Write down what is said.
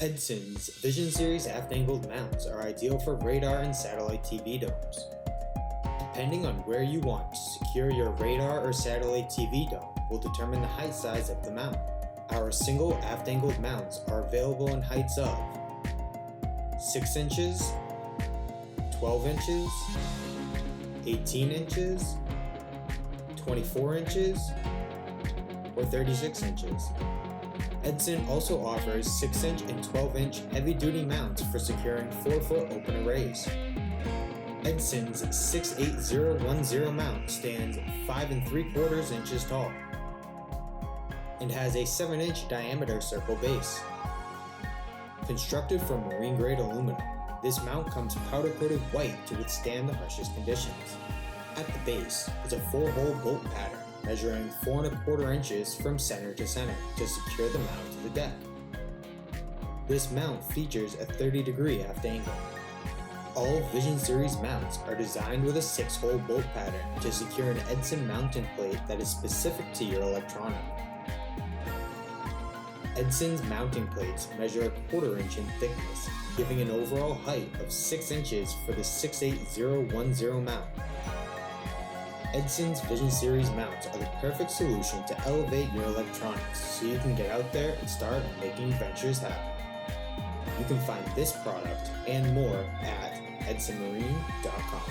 Edson's Vision Series Aft Angled mounts are ideal for radar and satellite TV domes. Depending on where you want to secure your radar or satellite TV dome will determine the height size of the mount. Our single aft angled mounts are available in heights of 6 inches, 12 inches, 18 inches, 24 inches, or 36 inches. Edson also offers 6-inch and 12-inch heavy-duty mounts for securing 4-foot open arrays. Edson's 68010 mount stands 5 3/4 inches tall and has a 7-inch diameter circle base. Constructed from marine-grade aluminum, this mount comes powder-coated white to withstand the harshest conditions. At the base is a 4-hole bolt pattern measuring 4 1/4 inches from center to center to secure the mount to the deck. This mount features a 30-degree aft angle. All Vision Series mounts are designed with a 6-hole bolt pattern to secure an Edson mounting plate that is specific to your electronic. Edson's mounting plates measure 1/4 inch in thickness, giving an overall height of 6 inches for the 68010 mount. Edson's Vision Series mounts are the perfect solution to elevate your electronics so you can get out there and start making adventures happen. You can find this product and more at edsonmarine.com.